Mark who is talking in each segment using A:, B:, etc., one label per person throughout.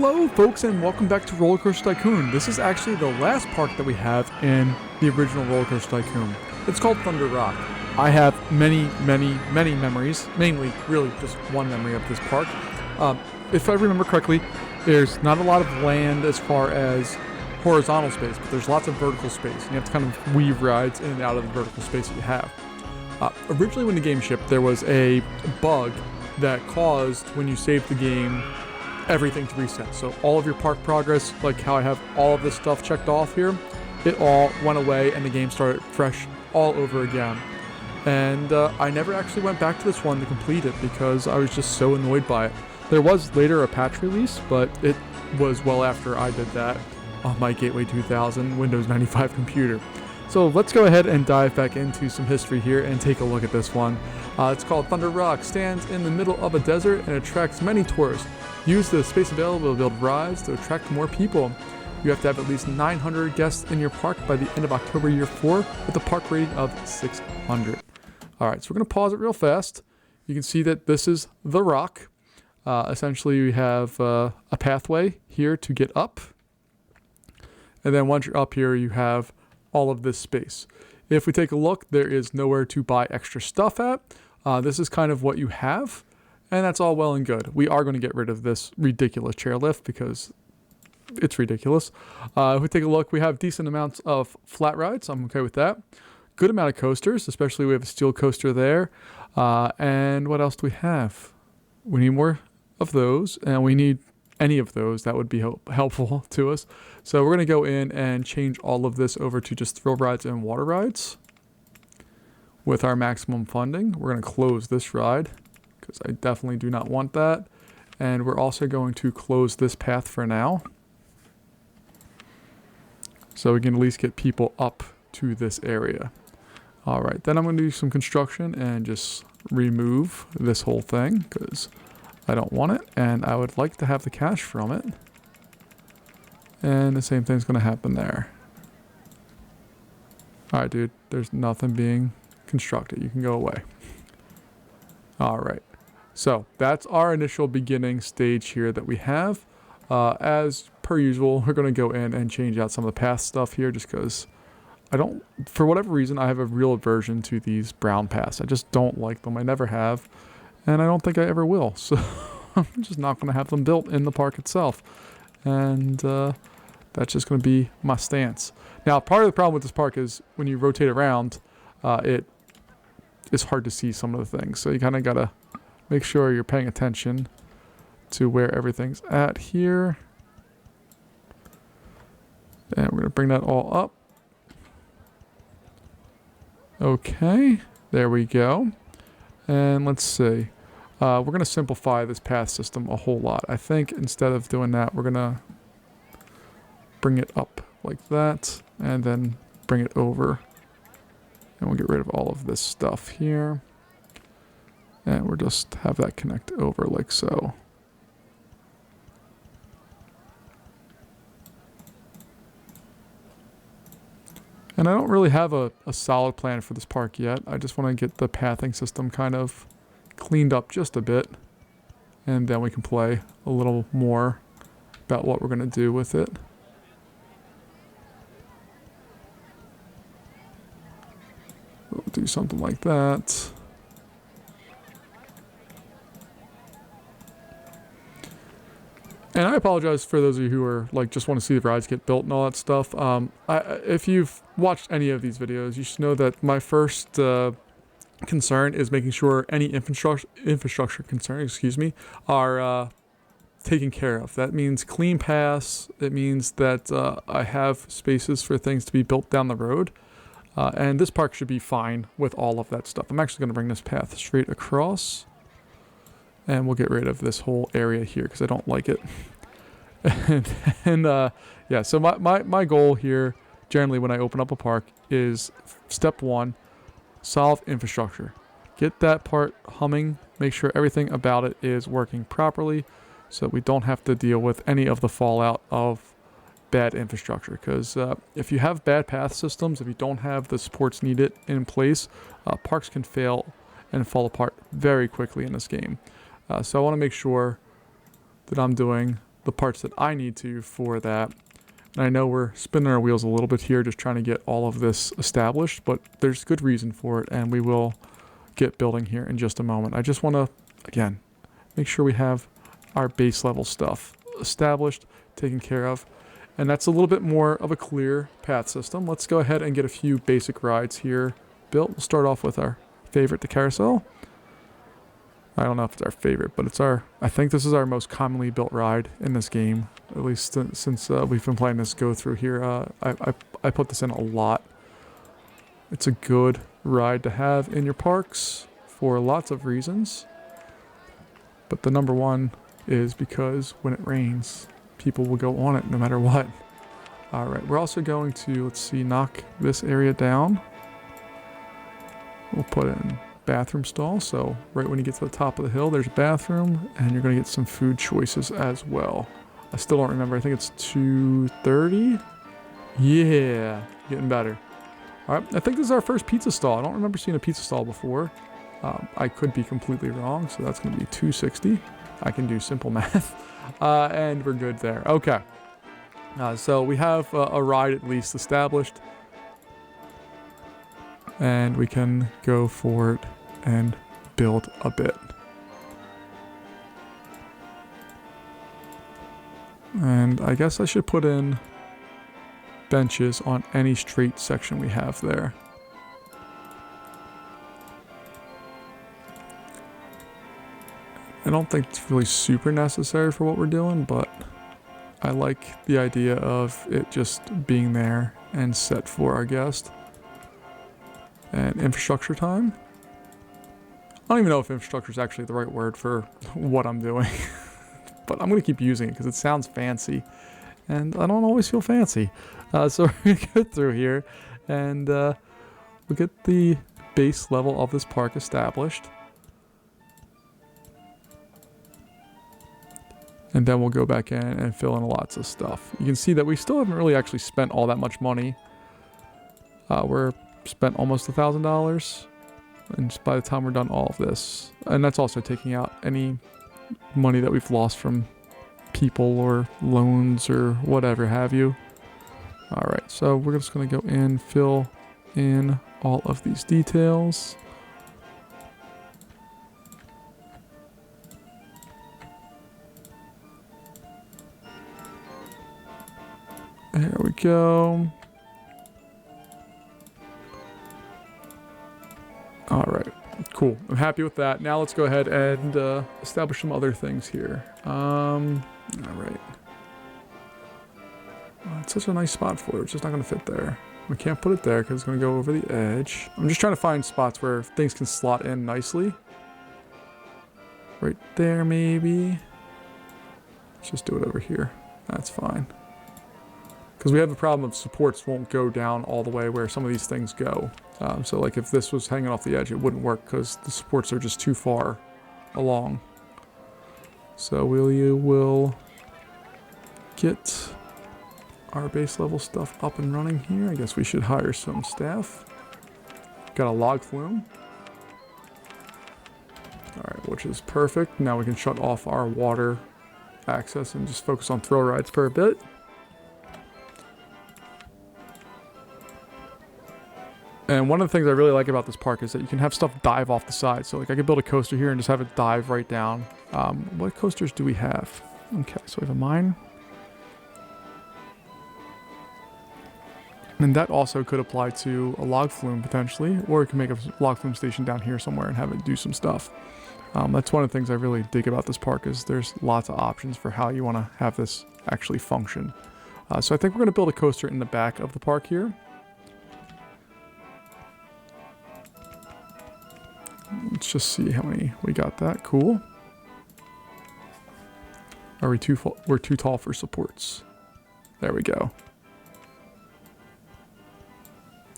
A: Hello folks and welcome back to Roller Coaster Tycoon. This is actually the last park that we have in the original Roller Coaster Tycoon. It's called Thunder Rock. I have many memories, mainly really just one memory of this park. If I remember correctly, there's not a lot of land as far as horizontal space, but there's lots of vertical space. And you have to kind of weave rides in and out of the vertical space that you have. Originally when the game shipped, there was a bug that caused, when you saved the game, everything to reset. So all of your park progress, like how I have all of this stuff checked off here, it all went away and the game started fresh all over again. And I never actually went back to this one to complete it because I was just so annoyed by it. There was later a patch release, but it was well after I did that on my Gateway 2000 Windows 95 computer. So let's go ahead and dive back into some history here and take a look at this one. It's called Thunder Rock. Stands in the middle of a desert and attracts many tourists. Use the space available to build rides to attract more people. You have to have at least 900 guests in your park by the end of October year 4 with a park rating of 600. Alright, so we're going to pause it real fast. You can see that this is the rock. Essentially we have a pathway here to get up. And then once you're up here you have all of this space. If we take a look, there is nowhere to buy extra stuff at. This is kind of what you have. And that's all well and good. We are going to get rid of this ridiculous chairlift because it's ridiculous. If we take a look, we have decent amounts of flat rides. I'm okay with that. Good amount of coasters, especially we have a steel coaster there. And what else do we have? We need more of those, and we need any of those. That would be helpful to us. So we're going to go in and change all of this over to just thrill rides and water rides. With our maximum funding, we're going to close this ride, because I definitely do not want that. And we're also going to close this path for now, so we can at least get people up to this area. Alright, then I'm going to do some construction and just remove this whole thing, because I don't want it, and I would like to have the cash from it. And the same thing's going to happen there. Alright dude, there's nothing being constructed. You can go away. Alright. So that's our initial beginning stage here that we have. As per usual, we're going to go in and change out some of the path stuff here just because I don't, for whatever reason, I have a real aversion to these brown paths. I just don't like them. I never have, and I don't think I ever will. So I'm just not going to have them built in the park itself. And that's just going to be my stance. Now, part of the problem with this park is when you rotate around, it is hard to see some of the things. So you kind of got to make sure you're paying attention to where everything's at here. And we're going to bring that all up. Okay, there we go. And let's see. We're going to simplify this path system a whole lot. I think instead of doing that, we're going to bring it up like that. And then bring it over. And we'll get rid of all of this stuff here. And we'll just have that connect over like so. And I don't really have a solid plan for this park yet. I just want to get the pathing system kind of cleaned up just a bit. And then we can play a little more about what we're going to do with it. We'll do something like that. And I apologize for those of you who are like just want to see the rides get built and all that stuff. If you've watched any of these videos, you should know that my first concern is making sure any infrastructure concerns, are taken care of. That means clean paths. It means that I have spaces for things to be built down the road. And this park should be fine with all of that stuff. I'm actually going to bring this path straight across. And we'll get rid of this whole area here because I don't like it. Yeah, so my goal here, generally when I open up a park, is step one, solve infrastructure. Get that part humming, make sure everything about it is working properly so that we don't have to deal with any of the fallout of bad infrastructure. Because if you have bad path systems, if you don't have the supports needed in place, parks can fail and fall apart very quickly in this game. So I want to make sure that I'm doing the parts that I need to for that. And I know we're spinning our wheels a little bit here, just trying to get all of this established, but there's good reason for it, and we will get building here in just a moment. I just want to, again, make sure we have our base level stuff established, taken care of, and that's a little bit more of a clear path system. Let's go ahead and get a few basic rides here built. We'll start off with our favorite, the carousel. I don't know if it's our favorite, but it's our, I think this is our most commonly built ride in this game, at least since we've been playing this go through here. I put this in a lot. It's a good ride to have in your parks for lots of reasons. But the number one is because when it rains, people will go on it no matter what. All right, we're also going to, let's see, knock this area down. We'll put in bathroom stall, so right when you get to the top of the hill, there's a bathroom, and you're going to get some food choices as well. I still don't remember. I think it's 230. Yeah, getting better. All right, I think this is our first pizza stall. I don't remember seeing a pizza stall before. I could be completely wrong, so that's going to be 260. I can do simple math. And we're good there. Okay. So we have a ride at least established. And we can go for it and build a bit. And I guess I should put in benches on any straight section we have there. I don't think it's really super necessary for what we're doing, but I like the idea of it just being there and set for our guest. And infrastructure time. I don't even know if infrastructure is actually the right word for what I'm doing. But I'm going to keep using it because it sounds fancy. And I don't always feel fancy. So we're going to go through here. And we'll get the base level of this park established. And then we'll go back in and fill in lots of stuff. You can see that we still haven't really actually spent all that much money. We're spent almost $1,000. And just by the time we're done all of this, and that's also taking out any money that we've lost from people or loans or whatever have you. All right, so we're just going to go in, fill in all of these details. There we go. All right, cool. I'm happy with that. Now let's go ahead and establish some other things here. All right. It's such a nice spot for it. It's just not going to fit there. We can't put it there because it's going to go over the edge. I'm just trying to find spots where things can slot in nicely. Right there, maybe. Let's just do it over here. That's fine. Because we have the problem of supports won't go down all the way where some of these things go. So like if this was hanging off the edge, it wouldn't work because the supports are just too far along. So we'll get our base level stuff up and running here. I guess we should hire some staff. Got a log flume. All right, which is perfect. Now we can shut off our water access and just focus on thrill rides for a bit. And one of the things I really like about this park is that you can have stuff dive off the side. So like I could build a coaster here and just have it dive right down. What coasters do we have? Okay, so we have a mine. And that also could apply to a log flume potentially, or you can make a log flume station down here somewhere and have it do some stuff. That's one of the things I really dig about this park is there's lots of options for how you want to have this actually function. So I think we're going to build a coaster in the back of the park here. Let's just see how many we got that. Cool. Are we we're too tall for supports. There we go.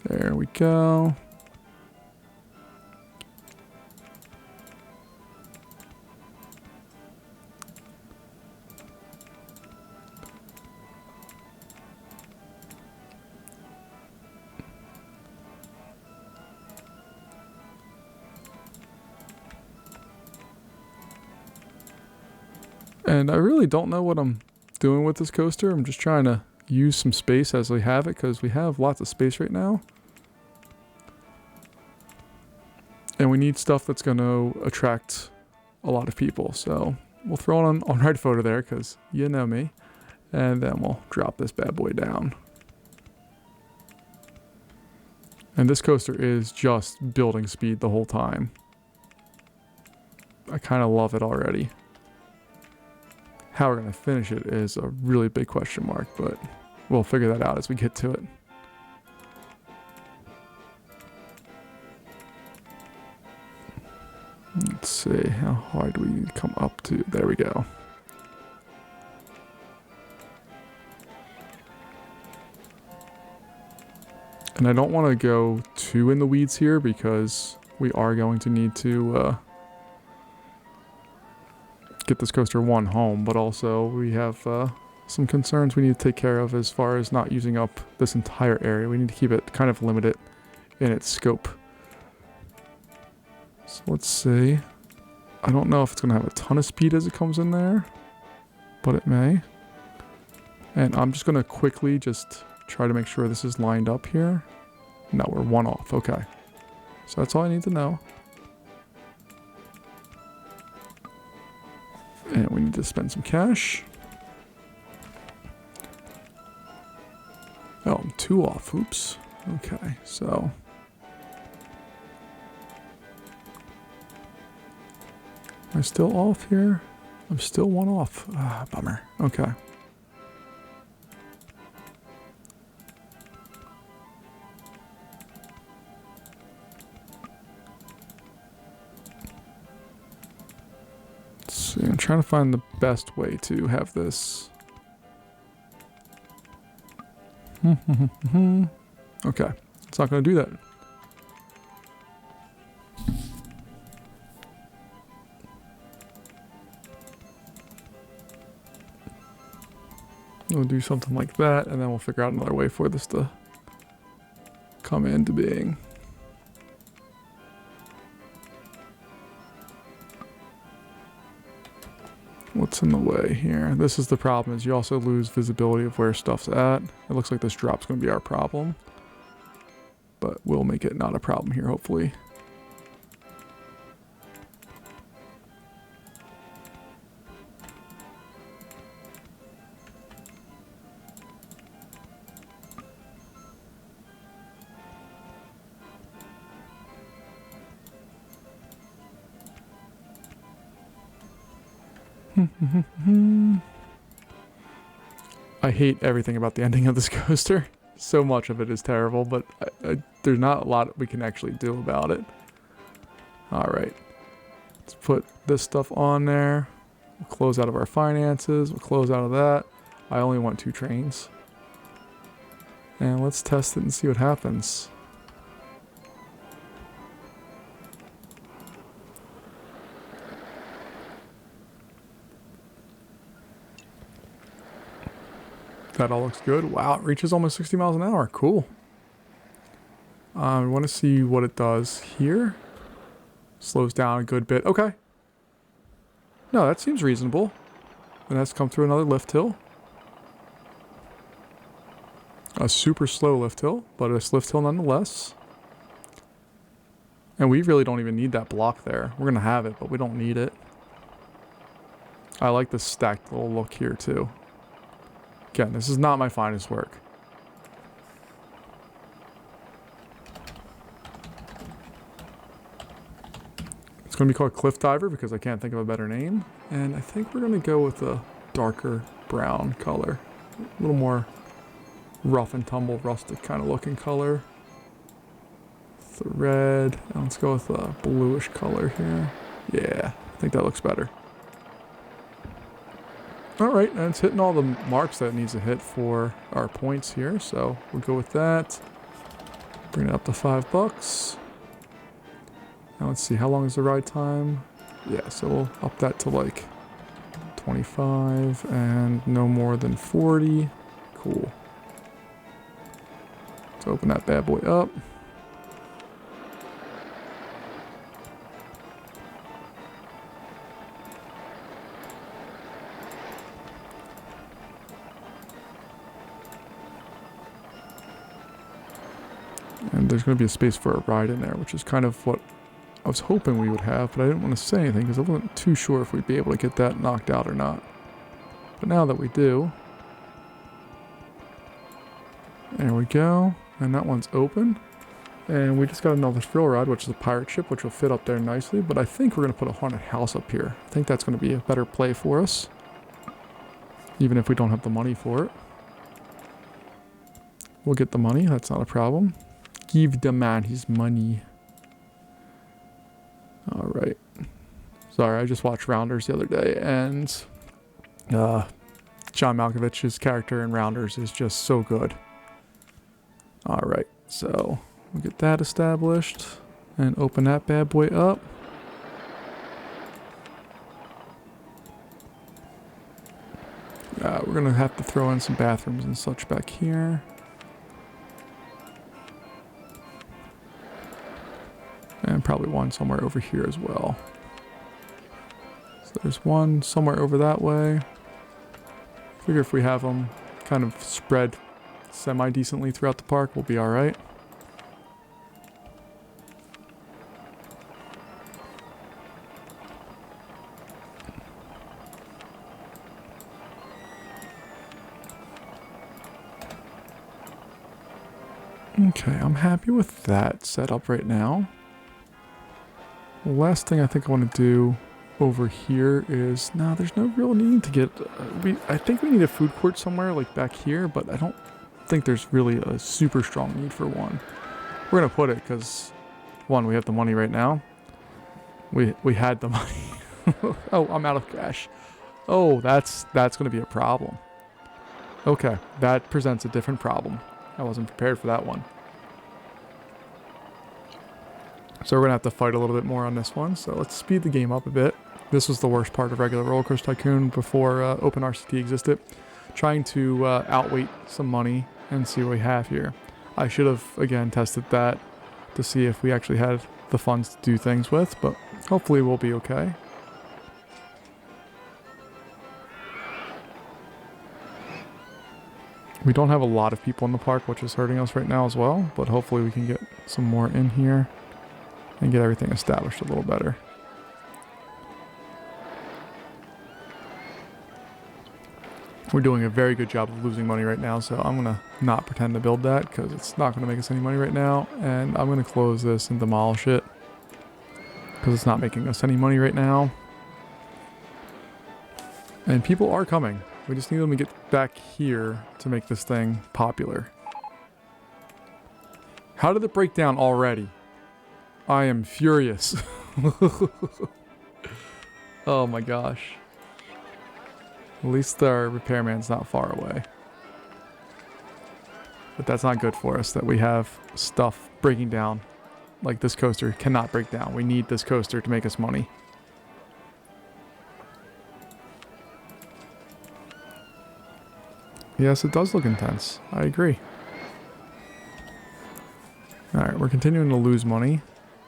A: There we go. And I really don't know what I'm doing with this coaster. I'm just trying to use some space as we have it, because we have lots of space right now. And we need stuff that's going to attract a lot of people. So we'll throw it on right photo there, because you know me. And then we'll drop this bad boy down. And this coaster is just building speed the whole time. I kind of love it already. How we're going to finish it is a really big question mark, but we'll figure that out as we get to it. Let's see, how high do we come up to? There we go. And I don't want to go too in the weeds here, because we are going to need to get this coaster one home, but also we have some concerns we need to take care of as far as not using up this entire area. We need to keep it kind of limited in its scope. So let's see. I don't know if it's going to have a ton of speed as it comes in there, but it may. And I'm just going to quickly just try to make sure this is lined up here. No, we're one off. Okay. So that's all I need to know. And we need to spend some cash. Oh, I'm 2 off. Oops. Okay, so. Am I still off here? I'm still 1 off. Ah, bummer. Okay. See, I'm trying to find the best way to have this. Okay, it's not going to do that. We'll do something like that, and then we'll figure out another way for this to come into being. What's in the way here? This is the problem, is you also lose visibility of where stuff's at. It looks like this drop's going to be our problem, but we'll make it not a problem here, hopefully. I hate everything about the ending of this coaster. So much of it is terrible, but there's not a lot we can actually do about it. Alright. Let's put this stuff on there. We'll close out of our finances. We'll close out of that. I only want 2 trains. And let's test it and see what happens. That all looks good. Wow, it reaches almost 60 miles an hour. Cool. I want to see what it does here. Slows down a good bit. Okay. No, that seems reasonable. And that's come through another lift hill. A super slow lift hill, but a lift hill nonetheless. And we really don't even need that block there. We're going to have it, but we don't need it. I like this stacked little look here too. Again, this is not my finest work. It's going to be called Cliff Diver because I can't think of a better name. And I think we're going to go with a darker brown color. A little more rough and tumble, rustic kind of looking color. The red. And let's go with a bluish color here. Yeah, I think that looks better. Alright, and it's hitting all the marks that it needs to hit for our points here, so we'll go with that. Bring it up to $5. Now let's see, how long is the ride time? Yeah, so we'll up that to like 25 and no more than 40. Cool. Let's open that bad boy up. And there's going to be a space for a ride in there, which is kind of what I was hoping we would have, but I didn't want to say anything because I wasn't too sure if we'd be able to get that knocked out or not. But now that we do, there we go. And that one's open. And we just got another thrill ride, which is a pirate ship, which will fit up there nicely. But I think we're going to put a haunted house up here. I think that's going to be a better play for us, even if we don't have the money for it. We'll get the money. That's not a problem. Give the man his money. Alright. Sorry, I just watched Rounders the other day, and John Malkovich's character in Rounders is just so good. Alright, so we'll get that established and open that bad boy up. We're going to have to throw in some bathrooms and such back here. And probably one somewhere over here as well. So there's one somewhere over that way. Figure if we have them kind of spread semi-decently throughout the park, we'll be alright. Okay, I'm happy with that setup right now. The last thing I think I want to do over here is... No, there's no real need to get... I think we need a food court somewhere, like back here, but I don't think there's really a super strong need for one. We're going to put it because, one, we have the money right now. We had the money. Oh, I'm out of cash. Oh, that's going to be a problem. Okay, that presents a different problem. I wasn't prepared for that one. So we're going to have to fight a little bit more on this one. So let's speed the game up a bit. This was the worst part of regular Roller Coaster Tycoon before OpenRCT existed. Trying to outweight some money and see what we have here. I should have, again, tested that to see if we actually had the funds to do things with. But hopefully we'll be okay. We don't have a lot of people in the park, which is hurting us right now as well. But hopefully we can get some more in here and get everything established a little better. We're doing a very good job of losing money right now, so I'm going to not pretend to build that because it's not going to make us any money right now. And I'm going to close this and demolish it because it's not making us any money right now. And people are coming. We just need them to get back here to make this thing popular. How did it break down already? I am furious. Oh my gosh. At least our repairman's not far away. But that's not good for us that we have stuff breaking down. Like this coaster cannot break down. We need this coaster to make us money. Yes, it does look intense. I agree. Alright, we're continuing to lose money,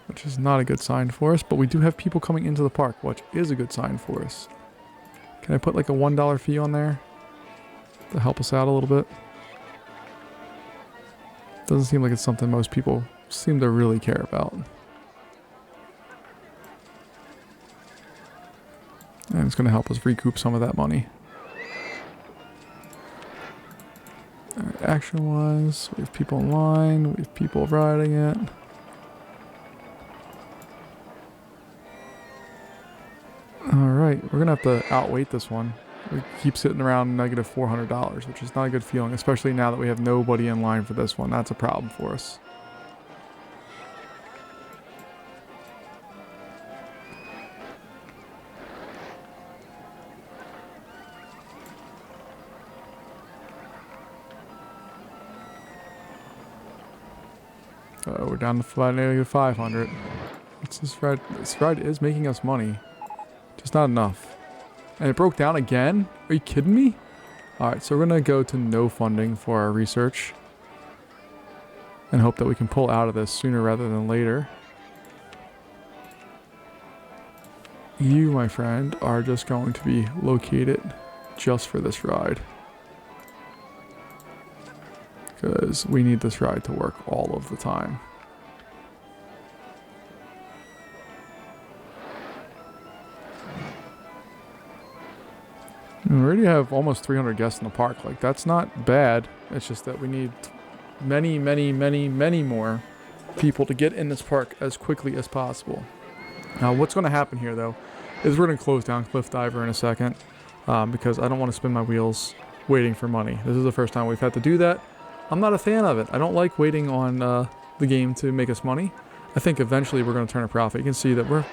A: which is not a good sign for us, but we do have people coming into the park, which is a good sign for us. Can I put like a $1 fee on there to help us out a little bit? Doesn't seem like it's something most people seem to really care about. And it's going to help us recoup some of that money. Action-wise, we have people in line, we have people riding it. Alright, we're going to have to outweight this one. We keep sitting around negative $400, which is not a good feeling, especially now that we have nobody in line for this one. That's a problem for us. We're down to negative 500. This ride is making us money. Just not enough. And it broke down again? Are you kidding me? Alright, so we're going to go to no funding for our research. And hope that we can pull out of this sooner rather than later. You, my friend, are just going to be located just for this ride. because we need this ride to work all of the time. We already have almost 300 guests in the park. Like, that's not bad. It's just that we need many, many, many, many more people to get in this park as quickly as possible. Now, what's going to happen here, though, is we're going to close down Cliff Diver in a second because I don't want to spin my wheels waiting for money. This is the first time we've had to do that. I'm not a fan of it. I don't like waiting on the game to make us money. I think eventually we're going to turn a profit. You can see that we're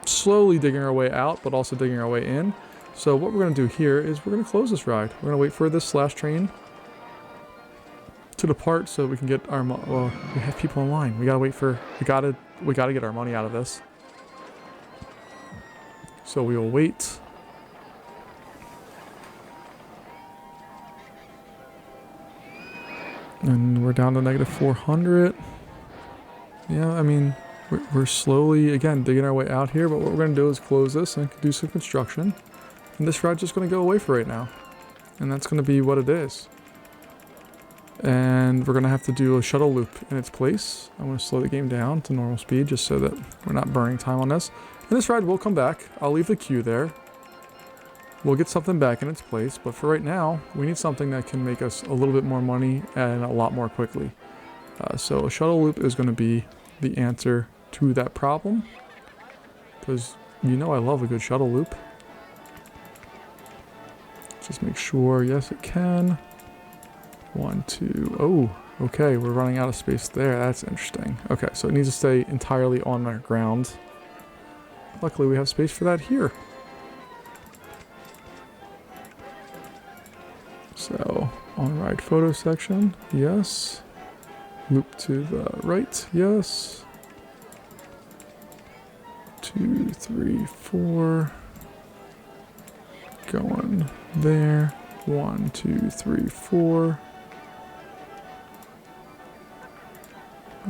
A: slowly digging our way out, but also digging our way in. So what we're going to do here is we're going to close this ride. We're going to wait for this slash train to depart so we can get our well, we have people in line. We got to wait for we got to get our money out of this. So we will wait. And we're down to negative 400. Yeah, I mean, we're slowly, again, digging our way out here. But what we're going to do is close this and do some construction. And this ride's just going to go away for right now. And that's going to be what it is. And we're going to have to do a shuttle loop in its place. I'm going to slow the game down to normal speed just so that we're not burning time on this. And this ride will come back. I'll leave the queue there. We'll get something back in its place. But for right now, we need something that can make us a little bit more money and a lot more quickly. So a shuttle loop is going to be the answer to that problem. Because you know I love a good shuttle loop. Just make sure, yes it can. 1, 2, oh, okay, we're running out of space there. That's interesting. Okay, so it needs to stay entirely on our ground. Luckily we have space for that here. So, on ride photo section, yes. Loop to the right, yes. 2, 3, 4. Going there. 1, 2, 3, 4.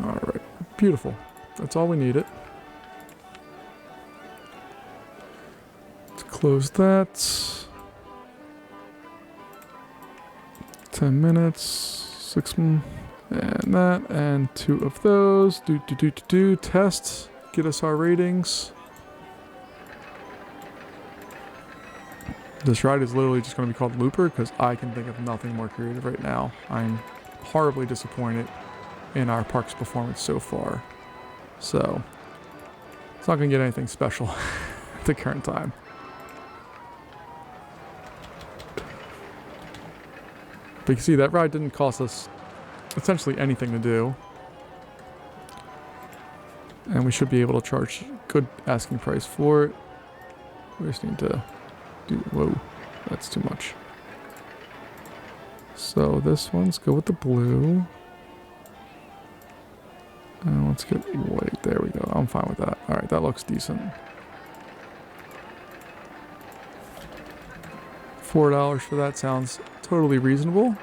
A: Alright, beautiful. That's all we needed. Let's close that. 10 minutes. 6 and that. And 2 of those. Do. Test. Get us our ratings. This ride is literally just going to be called Looper because I can think of nothing more creative right now. I'm horribly disappointed in our park's performance so far. So, it's not going to get anything special at the current time. But you can see that ride didn't cost us essentially anything to do. And we should be able to charge good asking price for it. We just need to do, whoa, that's too much. So this one's go with the blue. And let's get white. There we go. I'm fine with that. Alright, that looks decent. $4 for that sounds totally reasonable.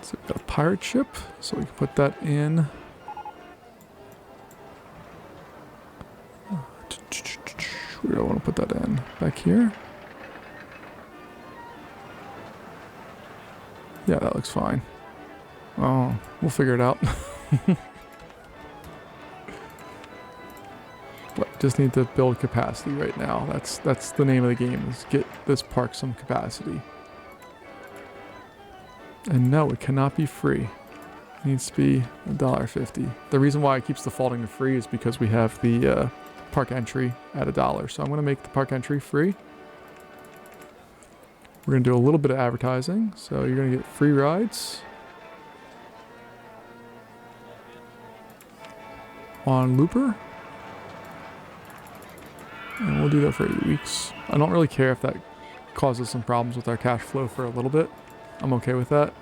A: So we've got a pirate ship, so we can put that in. We don't want to put that in. Back here. Yeah, that looks fine. Oh, we'll figure it out. But just need to build capacity right now. That's the name of the game, is get this park some capacity. And no, it cannot be free. It needs to be $1.50. The reason why it keeps defaulting to free is because we have the park entry at $1. So I'm going to make the park entry free. We're going to do a little bit of advertising. So you're going to get free rides on Looper. And we'll do that for 8 weeks. I don't really care if that causes some problems with our cash flow for a little bit. I'm okay with that.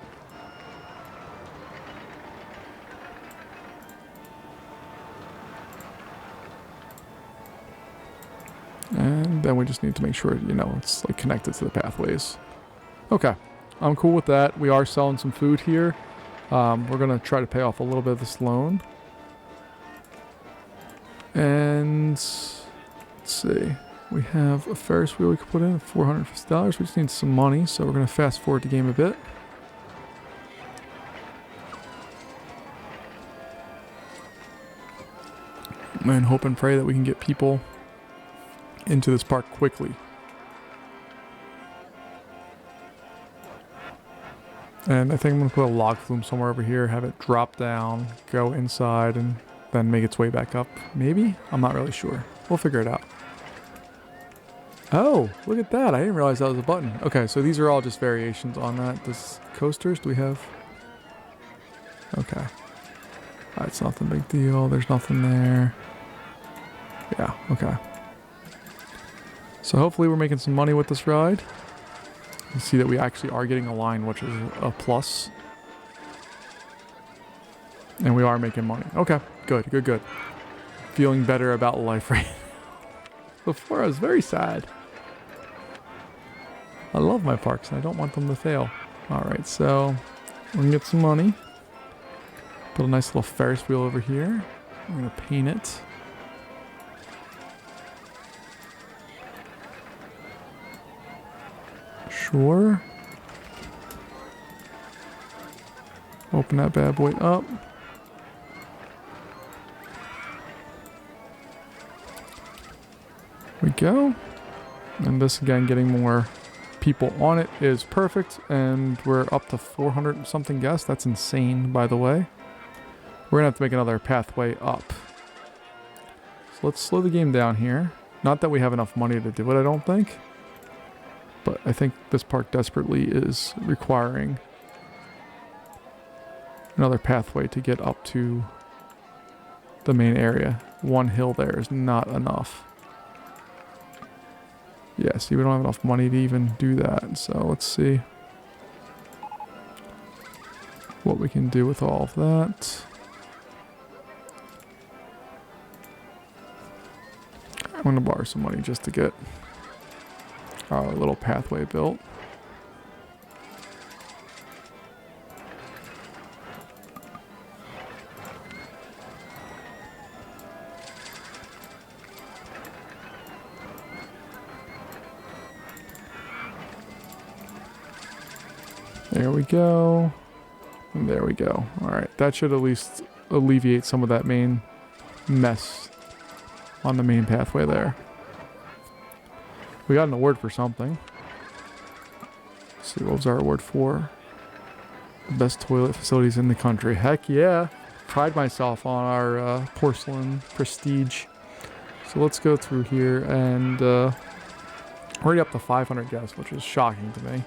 A: And then we just need to make sure, you know, it's like connected to the pathways. Okay, I'm cool with that. We are selling some food here. We're gonna try to pay off a little bit of this loan. And let's see, We have a Ferris wheel we could put in, $450. We just need some money, so we're going to fast forward the game a bit. And hope and pray that we can get people into this park quickly. And I think I'm going to put a log flume somewhere over here, have it drop down, go inside, and then make its way back up. Maybe? I'm not really sure. We'll figure it out. Oh, look at that. I didn't realize that was a button. Okay, so these are all just variations on that. This coasters, do we have? Okay. That's nothing big deal. There's nothing there. Yeah, okay. So hopefully we're making some money with this ride. You see that we actually are getting a line, which is a plus. And we are making money. Okay, good, good, good. Feeling better about life right now. Before I was very sad. I love my parks and I don't want them to fail. Alright, so we're gonna get some money. Put a nice little Ferris wheel over here. I'm gonna paint it. Sure. Open that bad boy up. We go. And this again, getting more people on it is perfect. And we're up to 400 something guests. That's insane, by the way. We're gonna have to make another pathway up. So let's slow the game down here. Not that we have enough money to do it, I don't think. But I think this park desperately is requiring another pathway to get up to the main area. One hill there is not enough. Yeah, see, we don't have enough money to even do that. So let's see what we can do with all of that. I'm going to borrow some money just to get our little pathway built. There we go. And there we go. Alright, that should at least alleviate some of that main mess on the main pathway there. We got an award for something. Let's see, what was our award for? Best toilet facilities in the country. Heck yeah. Pride myself on our porcelain prestige. So let's go through here and already up to 500 guests, which is shocking to me.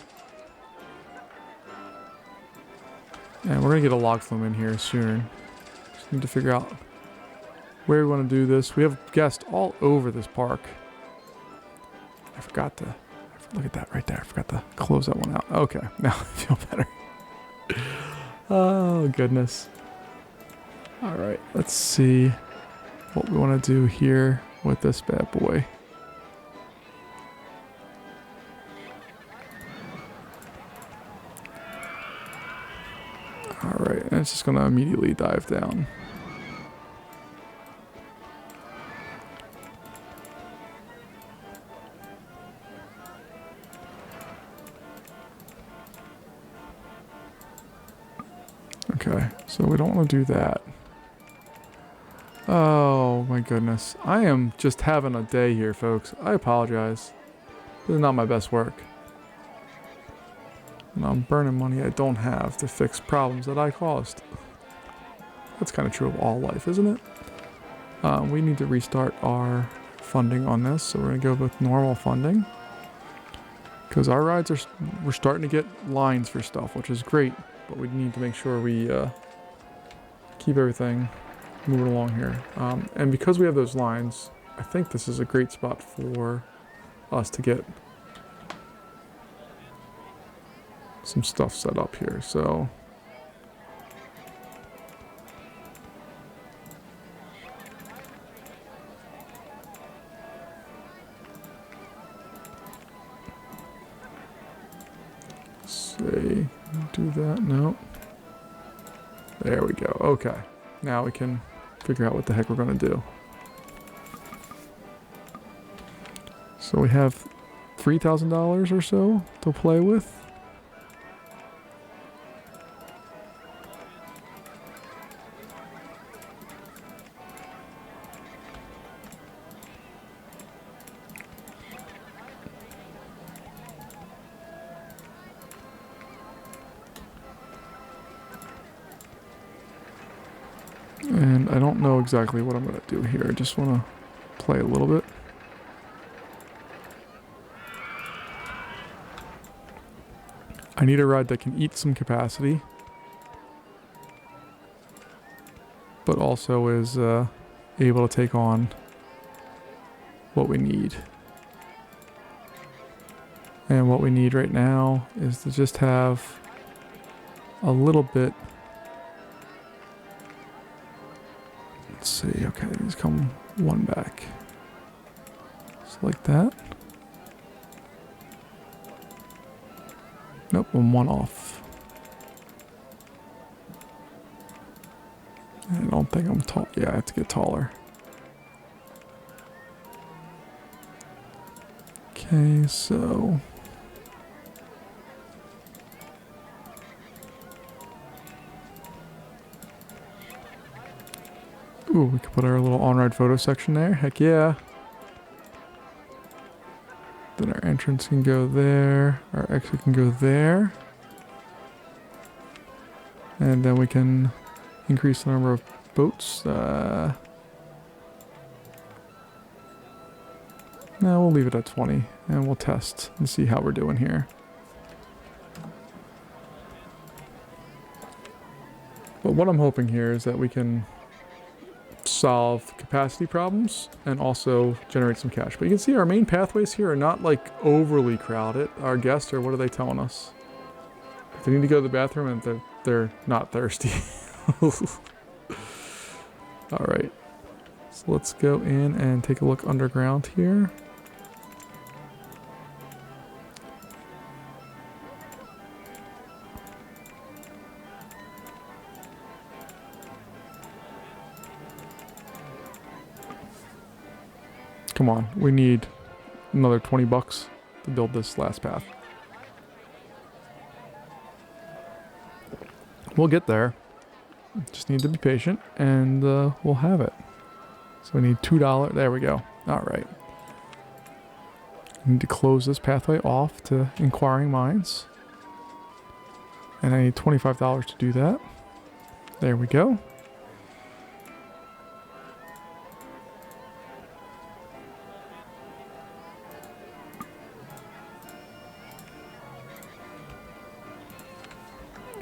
A: And we're going to get a log flume in here soon. Just need to figure out where we want to do this. We have guests all over this park. I forgot to... Look at that right there. I forgot to close that one out. Okay, now I feel better. Oh, goodness. Alright, let's see what we want to do here with this bad boy. Alright, and it's just going to immediately dive down. Okay, so we don't want to do that. Oh my goodness. I am just having a day here, folks. I apologize. This is not my best work. And I'm burning money I don't have to fix problems that I caused. That's kind of true of all life, isn't it? We need to restart our funding on this, so we're going to go with normal funding. Because our rides are... We're starting to get lines for stuff, which is great. But we need to make sure we keep everything moving along here. And because we have those lines, I think this is a great spot for us to get some stuff set up here. So say do that. No. There we go. Okay. Now we can figure out what the heck we're going to do. So we have $3,000 or so to play with. And I don't know exactly what I'm going to do here. I just want to play a little bit. I need a ride that can eat some capacity, but also is able to take on what we need. And what we need right now is to just have a little bit. Let's see, okay, these come one back. Just like that. Nope, I'm one off. I don't think I'm tall. Yeah, I have to get taller. Okay, so... Ooh, we could put our little on-ride photo section there. Heck yeah. Then our entrance can go there. Our exit can go there. And then we can increase the number of boats. No, we'll leave it at 20. And we'll test and see how we're doing here. But what I'm hoping here is that we can solve capacity problems and also generate some cash. But you can see our main pathways here are not like overly crowded. Our guests are, what are they telling us? If they need to go to the bathroom and they're not thirsty. Alright. So let's go in and take a look underground here. Come on, we need another 20 bucks to build this last path. We'll get there. Just need to be patient and we'll have it. So we need $2. There we go. All right. I need to close this pathway off to inquiring minds. And I need $25 to do that. There we go.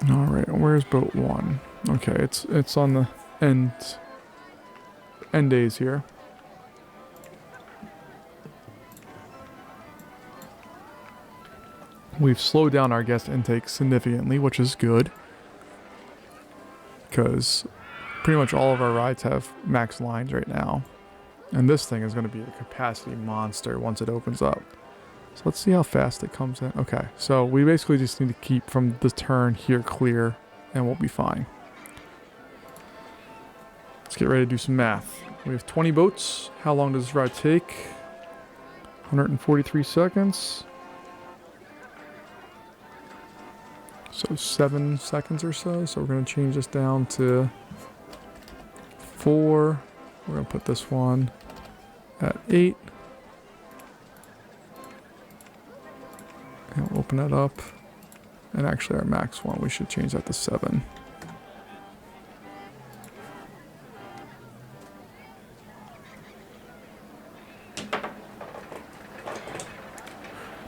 A: All right, where's boat 1? Okay, it's on the end days here. We've slowed down our guest intake significantly, which is good. Because pretty much all of our rides have max lines right now. And this thing is going to be a capacity monster once it opens up. So let's see how fast it comes in. Okay, so we basically just need to keep from the turn here clear and we'll be fine. Let's get ready to do some math. We have 20 boats. How long does this ride take? 143 seconds. So 7 seconds or so. So we're going to change this down to 4. We're going to put this one at 8. And we'll open it up. And actually our max one, we should change that to 7.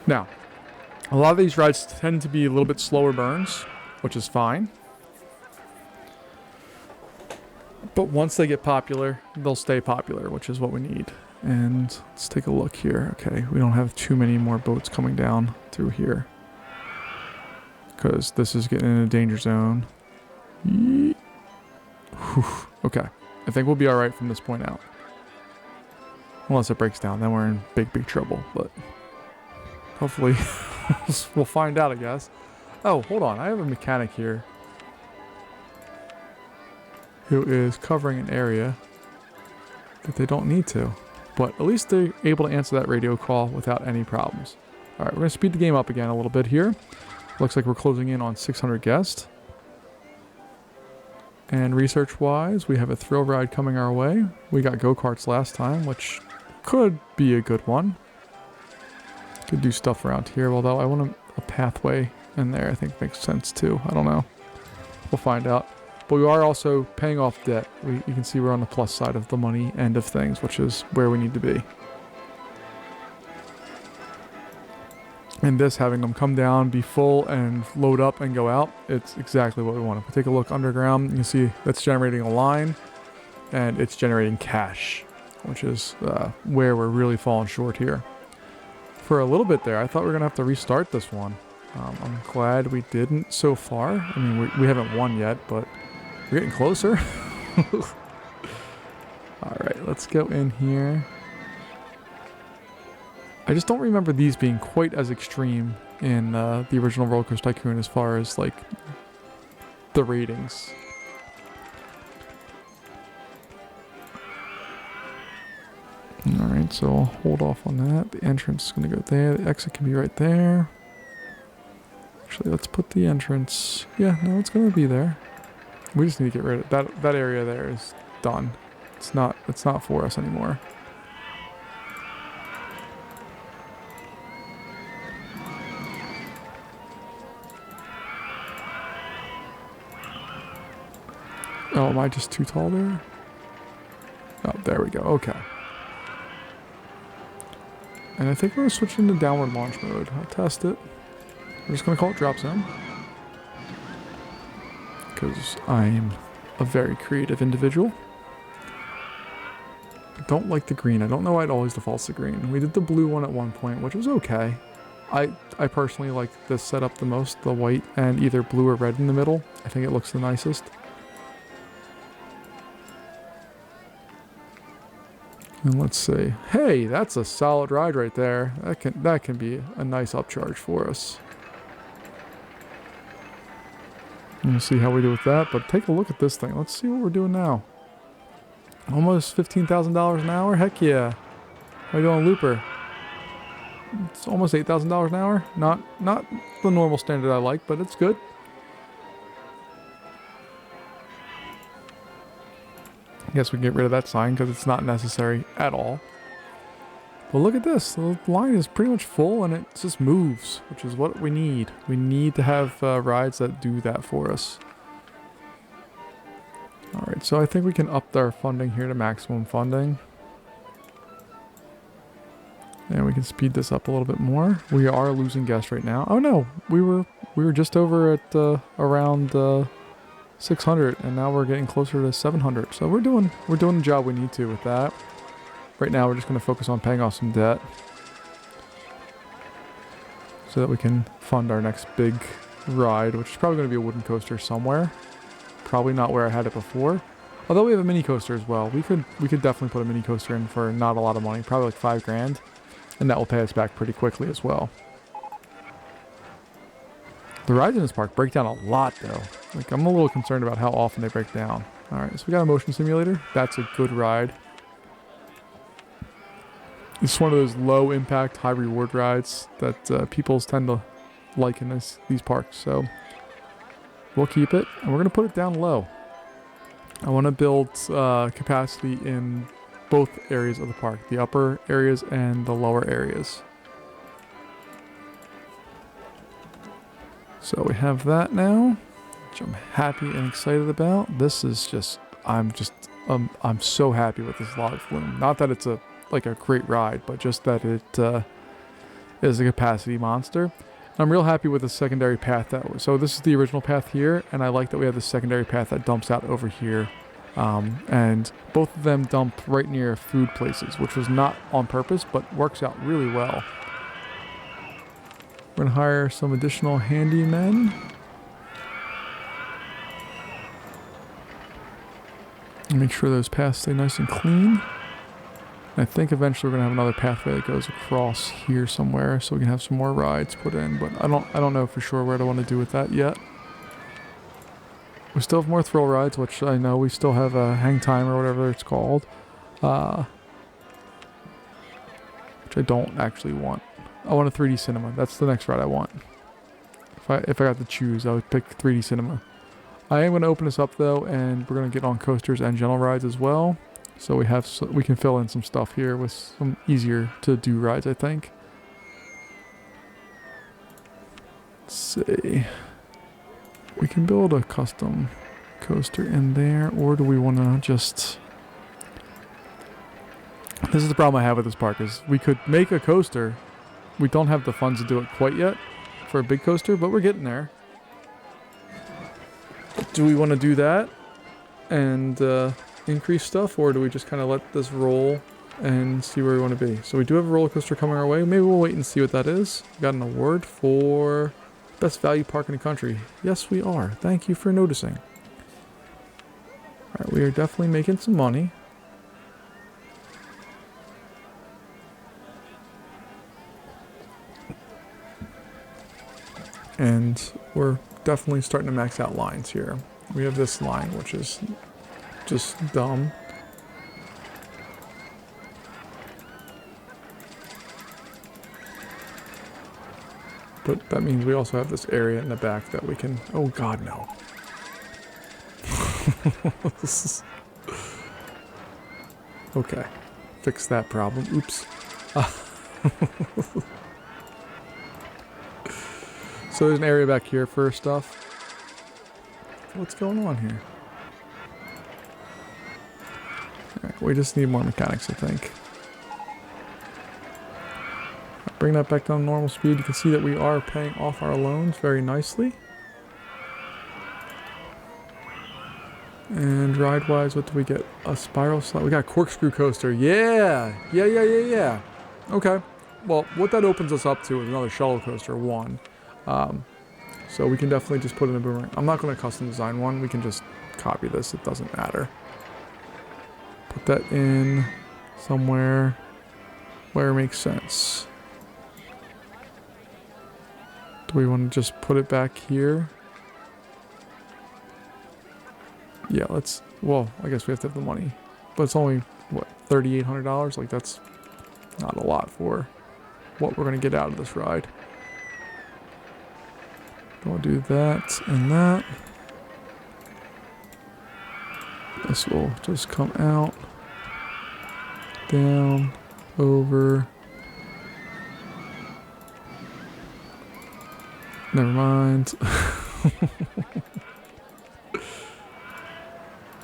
A: Now, a lot of these rides tend to be a little bit slower burns, which is fine. But once they get popular, they'll stay popular, which is what we need. And let's take a look here. Okay, we don't have too many more boats coming down through here. Because this is getting in a danger zone. Okay, I think we'll be alright from this point out. Unless it breaks down, then we're in big, big trouble. But hopefully we'll find out, I guess. Oh, hold on. I have a mechanic here who is covering an area that they don't need to. But at least they're able to answer that radio call without any problems. All right, we're going to speed the game up again a little bit here. Looks like we're closing in on 600 guests. And research-wise, we have a thrill ride coming our way. We got go-karts last time, which could be a good one. Could do stuff around here, although I want a pathway in there. I think makes sense too. I don't know. We'll find out. But we are also paying off debt. You can see we're on the plus side of the money end of things, which is where we need to be. And this, having them come down, be full, and load up and go out, it's exactly what we want. If we take a look underground, you can see that's generating a line, and it's generating cash, which is where we're really falling short here. For a little bit there, I thought we were going to have to restart this one. I'm glad we didn't so far. I mean, we haven't won yet, but we're getting closer. Alright, let's go in here. I just don't remember these being quite as extreme in the original Roller Coaster Tycoon as far as, like, the ratings. Alright, so I'll hold off on that. The entrance is going to go there. The exit can be right there. Actually, let's put the entrance... Yeah, no, it's going to be there. We just need to get rid of... That area there is done. It's not for us anymore. Oh, am I just too tall there? Oh, there we go. Okay. And I think we're going to switch into downward launch mode. I'll test it. We're just going to call it drop zone. Because I'm a very creative individual. I don't like the green. I don't know why it always defaults to green. We did the blue one at one point, which was okay. I personally like this setup the most. The white and either blue or red in the middle. I think it looks the nicest. And let's see. Hey, that's a solid ride right there. That can be a nice upcharge for us. We'll see how we do with that, but take a look at this thing. Let's see what we're doing now. Almost $15,000 an hour? Heck yeah. How you doing, Looper? It's almost $8,000 an hour. Not the normal standard I like, but it's good. I guess we can get rid of that sign because it's not necessary at all. But look at this. The line is pretty much full and it just moves, which is what we need. We need to have rides that do that for us. Alright, so I think we can up our funding here to maximum funding. And we can speed this up a little bit more. We are losing guests right now. Oh no, we were just over at around 600, and now we're getting closer to 700. So we're doing the job we need to with that. Right now, we're just going to focus on paying off some debt, so that we can fund our next big ride, which is probably going to be a wooden coaster somewhere. Probably not where I had it before. Although we have a mini coaster as well. We could definitely put a mini coaster in for not a lot of money, probably like 5 grand, and that will pay us back pretty quickly as well. The rides in this park break down a lot, though. Like, I'm a little concerned about how often they break down. Alright, so we got a motion simulator. That's a good ride. It's one of those low impact, high reward rides that people tend to like in these parks. So we'll keep it, and we're going to put it down low. I want to build capacity in both areas of the park. The upper areas and the lower areas. So we have that now, which I'm happy and excited about. This is just, I'm so happy with this lava flume. Not that it's a great ride, but just that it is a capacity monster. And I'm real happy with the secondary path so this is the original path here, and I like that we have the secondary path that dumps out over here. And both of them dump right near food places, which was not on purpose, but works out really well. We're going to hire some additional handymen. And make sure those paths stay nice and clean. And I think eventually we're going to have another pathway that goes across here somewhere, so we can have some more rides put in. But I don't know for sure what I want to do with that yet. We still have more thrill rides, which I know we still have a hang time or whatever it's called. which I don't actually want. I want a 3D cinema. That's the next ride I want. If I got to choose, I would pick 3D cinema. I am going to open this up though, and we're going to get on coasters and general rides as well. So we can fill in some stuff here with some easier to do rides, I think. Let's see. We can build a custom coaster in there, or do we want to just... This is the problem I have with this park, is we could make a coaster. We don't have the funds to do it quite yet for a big coaster, but we're getting there. Do we want to do that and increase stuff, or do we just kind of let this roll and see where we want to be? So we do have a roller coaster coming our way. Maybe we'll wait and see what that is. We got an award for Best Value Park in the Country. Yes, we are. Thank you for noticing. Alright, we are definitely making some money. And we're definitely starting to max out lines here. We have this line, which is just dumb. But that means we also have this area in the back that we can... Oh god, no. Okay. Fix that problem. Oops. So there's an area back here for stuff. What's going on here? Right, we just need more mechanics, I think. Bring that back down to normal speed. You can see that we are paying off our loans very nicely. And ride-wise, what do we get? A spiral slide. We got a corkscrew coaster. Yeah! Yeah. Okay. Well, what that opens us up to is another shuttle coaster, one. So we can definitely just put in a boomerang. I'm not going to custom design one. We can just copy this. It doesn't matter. Put that in somewhere where it makes sense. Do we want to just put it back here? Yeah, let's... Well, I guess we have to have the money. But it's only, what, $3,800? Like, that's not a lot for what we're going to get out of this ride. We'll do that and that. This will just come out, down, over. Never mind.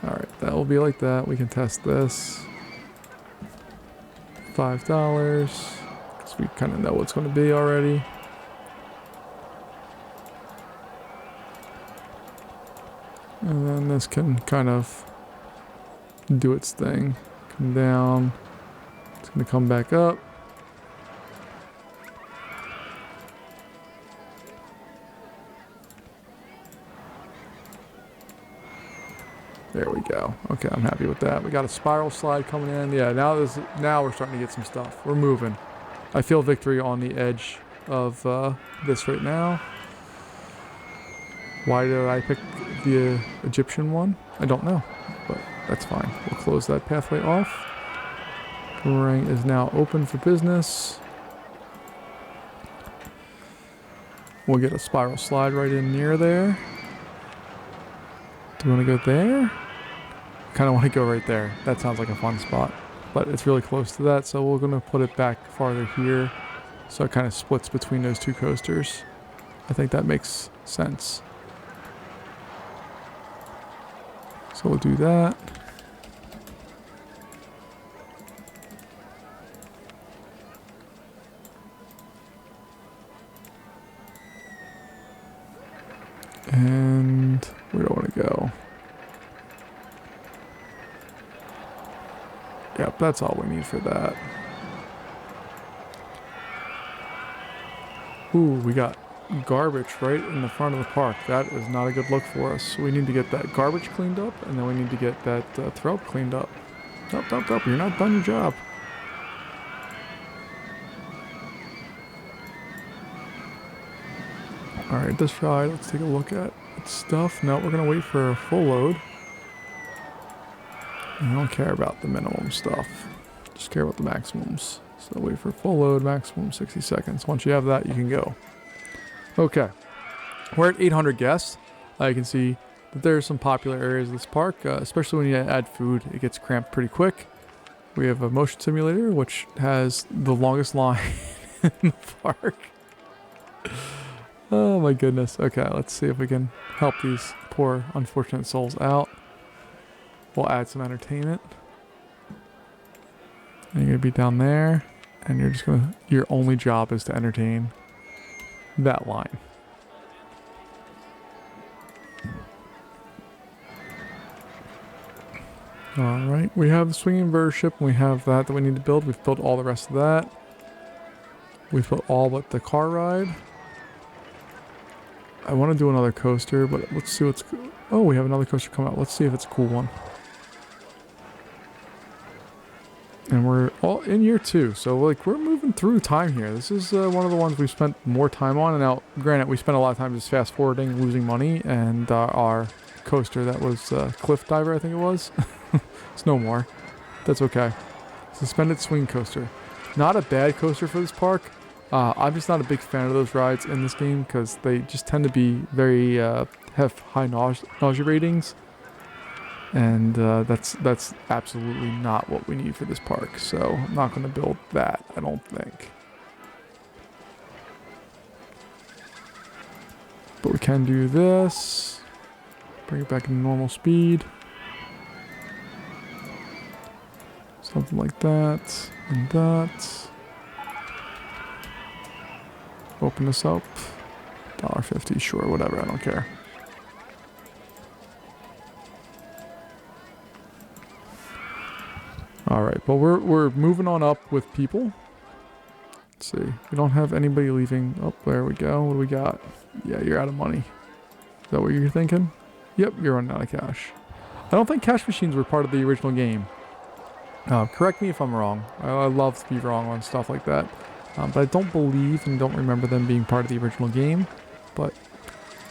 A: Alright, that will be like that. We can test this. $5. Because we kind of know what's going to be already. And then this can kind of do its thing. Come down. It's going to come back up. There we go. Okay, I'm happy with that. We got a spiral slide coming in. Yeah, now we're starting to get some stuff. We're moving. I feel victory on the edge of this right now. Why did I pick the Egyptian one? I don't know, but that's fine. We'll close that pathway off. Boomerang is now open for business. We'll get a spiral slide right in near there. Do we want to go there? Kind of want to go right there. That sounds like a fun spot, but it's really close to that, so we're going to put it back farther here, so it kind of splits between those two coasters. I think that makes sense. So we'll do that. And where do I want to go? Yep, that's all we need for that. Ooh, we got garbage right in the front of the park. That is not a good look for us. So we need to get that garbage cleaned up, and then we need to get that throat cleaned up. Nope, you're not done your job. Alright, this ride, let's take a look at its stuff. No, we're going to wait for a full load. I don't care about the minimum stuff. Just care about the maximums. So wait for full load, maximum 60 seconds. Once you have that, you can go. Okay. We're at 800 guests. You can see that there are some popular areas of this park, especially when you add food, it gets cramped pretty quick. We have a motion simulator, which has the longest line in the park. Oh my goodness. Okay, let's see if we can help these poor, unfortunate souls out. We'll add some entertainment. And you're going to be down there, and you're just going to, your only job is to entertain that line. Alright, we have the swinging inverter ship, and we have that we need to build. We've built all the rest of that. We've built all but the car ride. I want to do another coaster, but let's see what's... Oh, we have another coaster come out. Let's see if it's a cool one. And we're all in year 2, so like we're moving through time here. This is one of the ones we've spent more time on, and now, granted, we spent a lot of time just fast forwarding, losing money, and our coaster that was Cliff Diver, I think it was. It's no more. That's okay. Suspended swing coaster. Not a bad coaster for this park. I'm just not a big fan of those rides in this game because they just tend to be very have high nausea ratings, and that's absolutely not what we need for this park. So I'm not going to build that, I don't think. But we can do this. Bring it back to normal speed. Something like that and that. Open this up. $1.50, sure, whatever, I don't care. Alright, well we're moving on up with people. Let's see. We don't have anybody leaving. Oh, there we go. What do we got? Yeah, you're out of money. Is that what you're thinking? Yep, you're running out of cash. I don't think cash machines were part of the original game. Correct me if I'm wrong. I love to be wrong on stuff like that. But I don't believe and don't remember them being part of the original game. But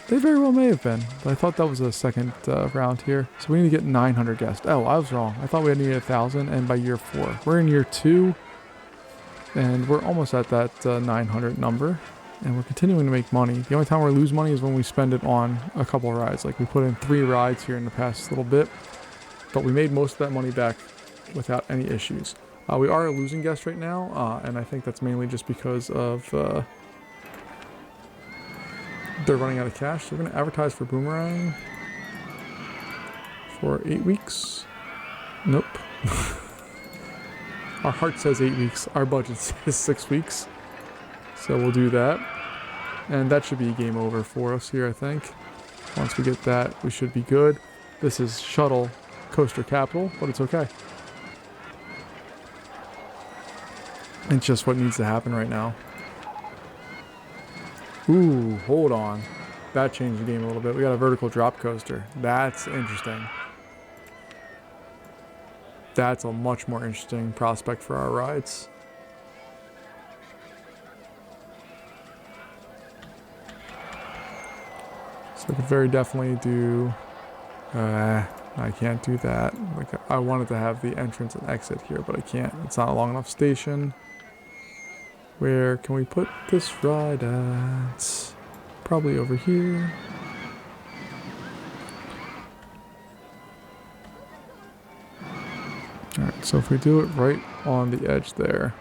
A: they very well may have been. But I thought that was a second round here. So we need to get 900 guests. Oh, I was wrong. I thought we had needed 1,000, and by year 4. We're in year 2. And we're almost at that 900 number. And we're continuing to make money. The only time we lose money is when we spend it on a couple of rides. Like we put in 3 rides here in the past little bit. But we made most of that money back without any issues. We are a losing guest right now, and I think that's mainly just because of they're running out of cash. So we're going to advertise for Boomerang for 8 weeks. Nope. Our heart says 8 weeks. Our budget says 6 weeks. So we'll do that. And that should be game over for us here, I think. Once we get that, we should be good. This is Shuttle Coaster Capital, but it's okay. It's just what needs to happen right now. Ooh, hold on. That changed the game a little bit. We got a vertical drop coaster. That's interesting. That's a much more interesting prospect for our rides. So we could very definitely do... I can't do that. Like, I wanted to have the entrance and exit here, but I can't. It's not a long enough station. Where can we put this ride at? Probably over here. Alright, so if we do it right on the edge there.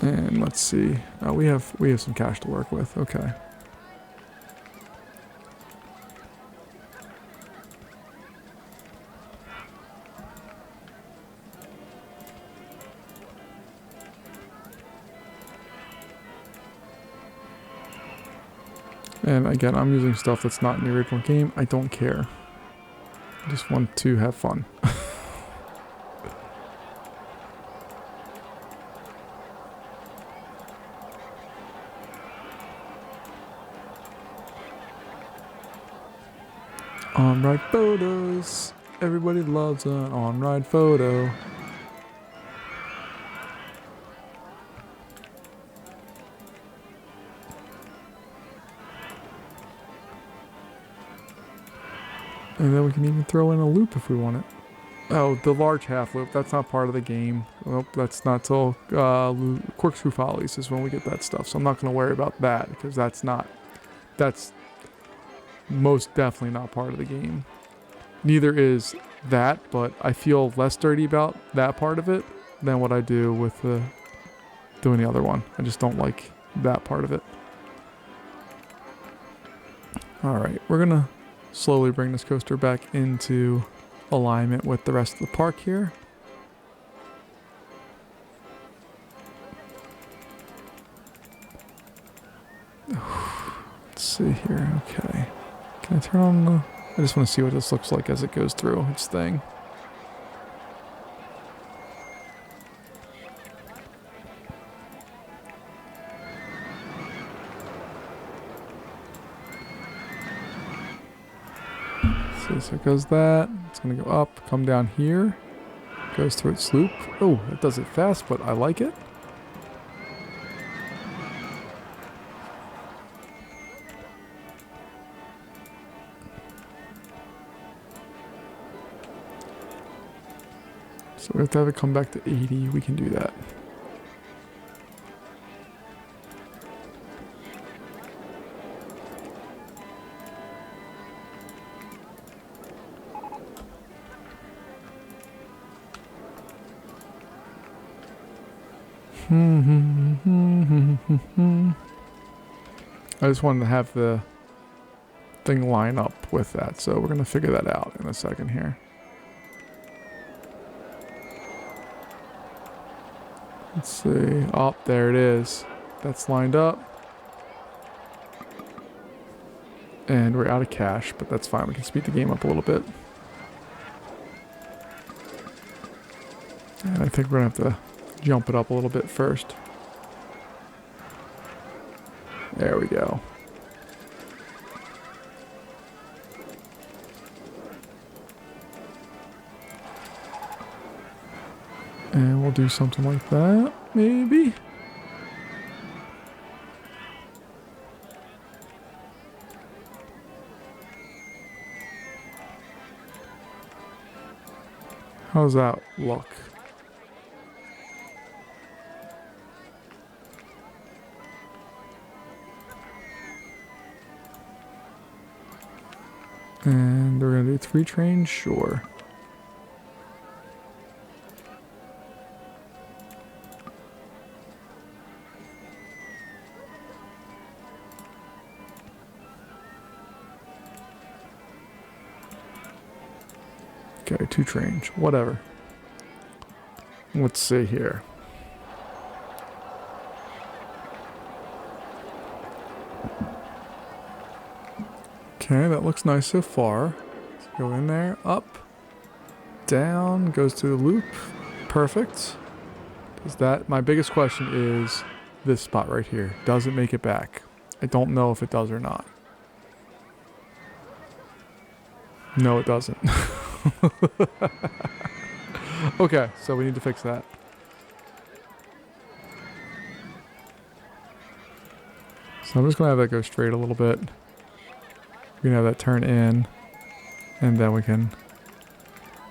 A: And let's see. We have some cash to work with. Okay. And again, I'm using stuff that's not in the original game. I don't care. I just want to have fun. On-ride photos. Everybody loves an on-ride photo. And then we can even throw in a loop if we want it. Oh, the large half loop. That's not part of the game. Nope, that's not till Corkscrew Follies is when we get that stuff. So I'm not going to worry about that because that's most definitely not part of the game. Neither is that, but I feel less dirty about that part of it than what I do with doing the other one. I just don't like that part of it. Alright, we're going to slowly bring this coaster back into alignment with the rest of the park here. Let's see here. Okay. Can I turn on the... I just want to see what this looks like as it goes through its thing. So it goes that. It's going to go up, come down here. Goes through its loop. Oh, it does it fast, but I like it. So we have to have it come back to 80. We can do that. I just wanted to have the thing line up with that, so we're going to figure that out in a second here. Let's see. Oh, there it is. That's lined up. And we're out of cash, but that's fine. We can speed the game up a little bit. And I think we're going to have to jump it up a little bit first. There we go. And we'll do something like that, maybe. How's that look? And we're going to do 3 trains? Sure. Okay, 2 trains. Whatever. Let's see here. Okay, that looks nice so far. Let's go in there, up, down, goes to the loop. Perfect. Is that my biggest question is this spot right here. Does it make it back? I don't know if it does or not. No, it doesn't. Okay, so we need to fix that. So I'm just going to have that go straight a little bit. We can have that turn in. And then we can...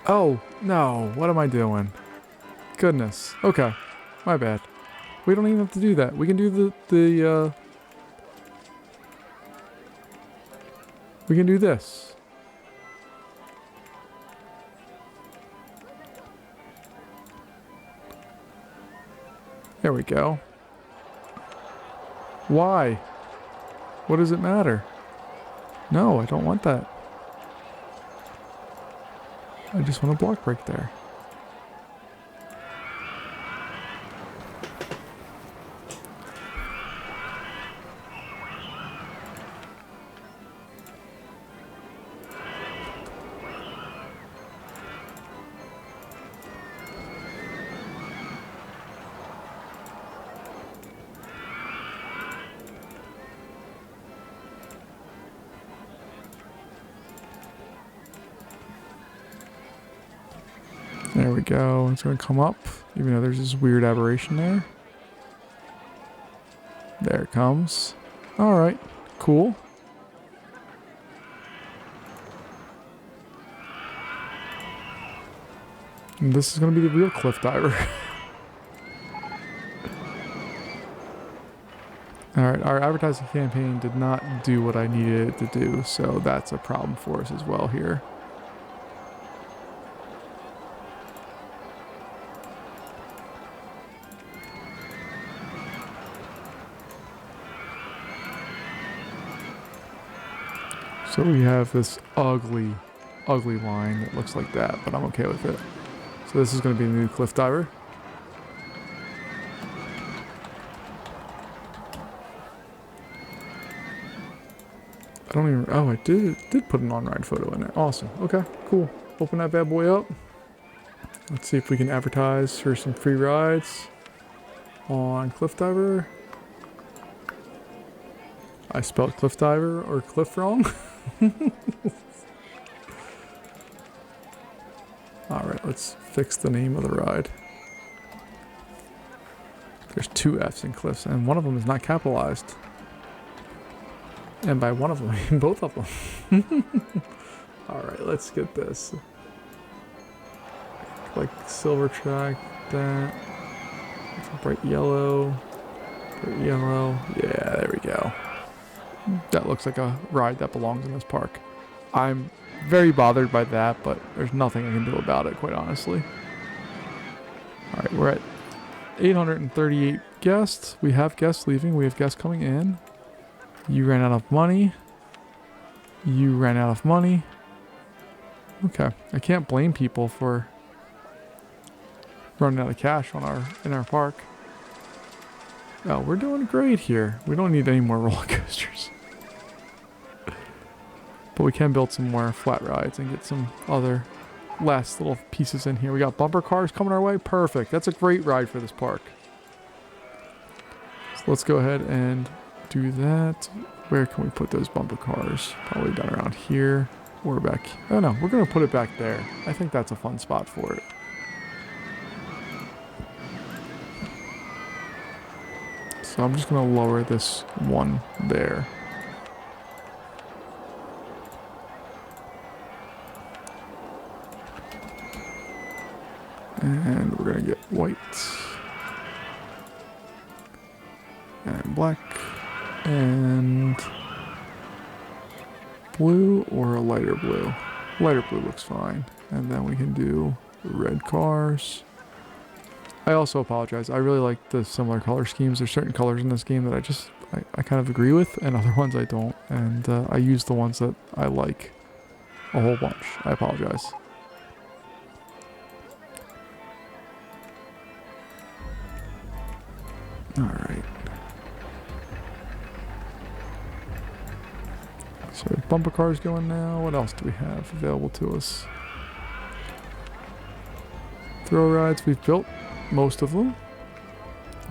A: Oh, no. What am I doing? Goodness. Okay. My bad. We don't even have to do that. We can do we can do this. There we go. Why? What does it matter? No, I don't want that. I just want a block break there. There we go. It's going to come up, even though there's this weird aberration there. There it comes. Alright, cool. And this is going to be the real cliff diver. Alright, our advertising campaign did not do what I needed it to do, so that's a problem for us as well here. So we have this ugly, ugly line that looks like that, but I'm okay with it. So this is going to be the new cliff diver. I don't even, oh, I did put an on-ride photo in there. Awesome. Okay, cool. Open that bad boy up. Let's see if we can advertise for some free rides on Cliff Diver. I spelled Cliff Diver or Cliff wrong. Alright, let's fix the name of the ride. There's two F's in Cliffs, and one of them is not capitalized. And by one of them, I mean both of them. Alright, let's get this. Like silver track, that. Bright yellow. Bright yellow. Yeah, there we go. That looks like a ride that belongs in this park. I'm very bothered by that, but there's nothing I can do about it, quite honestly. Alright, we're at 838 guests. We have guests leaving. We have guests coming in. You ran out of money. You ran out of money. Okay. I can't blame people for running out of cash on in our park. Oh, we're doing great here. We don't need any more roller coasters. But we can build some more flat rides and get some other last little pieces in here. We got bumper cars coming our way. Perfect. That's a great ride for this park. So let's go ahead and do that. Where can we put those bumper cars? Probably down around here or back. Oh no, we're going to put it back there. I think that's a fun spot for it. So I'm just going to lower this one there. And we're going to get white and black and blue or a lighter blue. Lighter blue looks fine. And then we can do red cars. I also apologize. I really like the similar color schemes. There's certain colors in this game that I kind of agree with, and other ones I don't. And I use the ones that I like a whole bunch. I apologize. Alright. So bumper cars going now. What else do we have available to us? Throw rides. We've built most of them.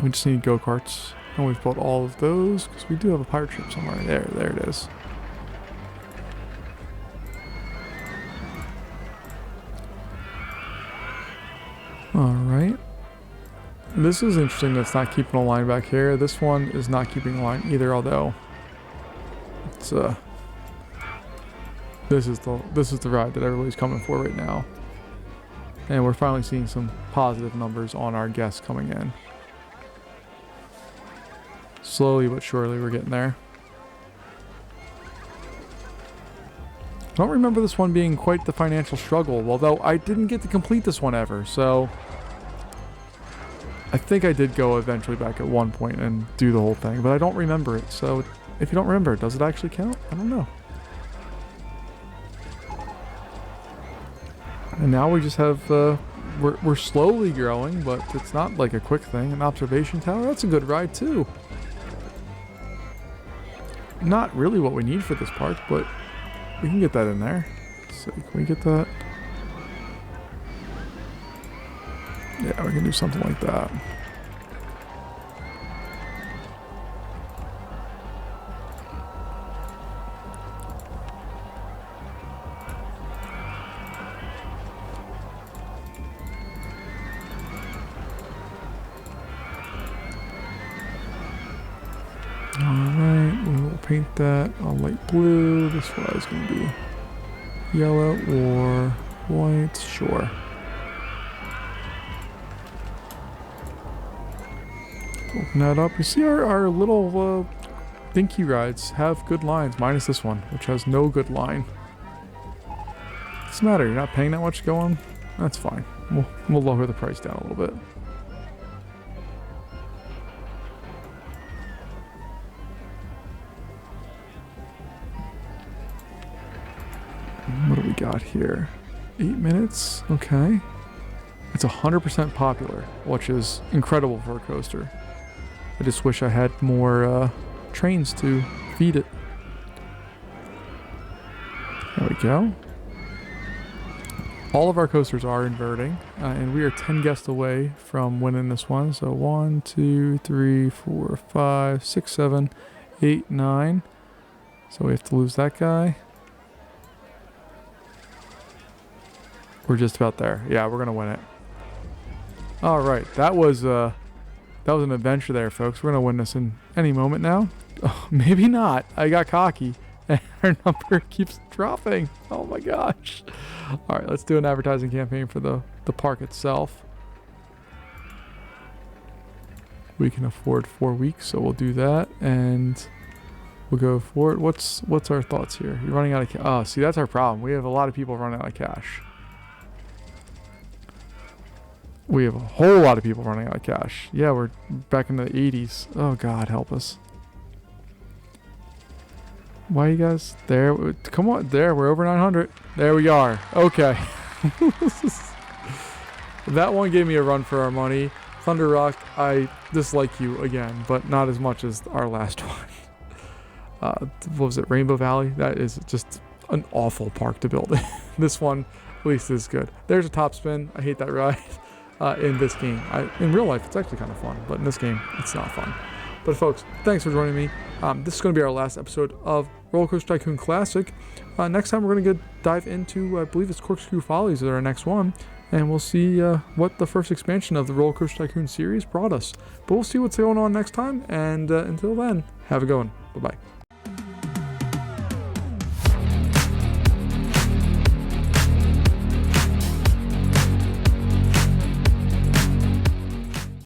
A: We just need go-karts. And we've built all of those because we do have a pirate ship somewhere. There it is. Alright. This is interesting that's not keeping a line back here. This one is not keeping a line either, although it's this is the ride that everybody's coming for right now. And we're finally seeing some positive numbers on our guests coming in. Slowly but surely we're getting there. I don't remember this one being quite the financial struggle, although I didn't get to complete this one ever, so I think I did go eventually back at one point and do the whole thing, but I don't remember it. So if you don't remember it, does it actually count? I don't know. And now we just have, we're slowly growing, but it's not like a quick thing. An observation tower, that's a good ride too. Not really what we need for this park, but we can get that in there. So can we get that? Yeah, we can do something like that. Alright, we will paint that a light blue. This one is going to be yellow or white. Sure. Open that up. You see our little dinky rides have good lines, minus this one, which has no good line. Doesn't matter. You're not paying that much to go on. That's fine. We'll lower the price down a little bit. What do we got here? 8 minutes. Okay. It's 100% popular, which is incredible for a coaster. I just wish I had more trains to feed it. There we go. All of our coasters are inverting, and we are 10 guests away from winning this one. So 1, 2, 3, 4, 5, 6, 7, 8, 9. So we have to lose that guy. We're just about there. Yeah, we're gonna win it. All right, that was an adventure there, folks. We're gonna win this in any moment now. Oh, maybe not. I got cocky, and our number keeps dropping. Oh my gosh! All right, let's do an advertising campaign for the park itself. We can afford 4 weeks, so we'll do that, and we'll go for it. What's our thoughts here? You're running out of cash. Oh, see, that's our problem. We have a lot of people running out of cash. We have a whole lot of people running out of cash. Yeah, we're back in the 80s. Oh, God, help us. Why are you guys there? Come on, there. We're over 900. There we are. Okay. That one gave me a run for our money. Thunder Rock, I dislike you again, but not as much as our last one. What was it? Rainbow Valley? That is just an awful park to build. This one, at least, is good. There's a top spin. I hate that ride. In this game. In real life, it's actually kind of fun, but in this game, it's not fun. But folks, thanks for joining me. This is going to be our last episode of Roller Coaster Tycoon Classic. Next time, we're going to dive into, I believe it's Corkscrew Follies is our next one, and we'll see what the first expansion of the Roller Coaster Tycoon series brought us. But we'll see what's going on next time, and until then, have a good one. Bye-bye.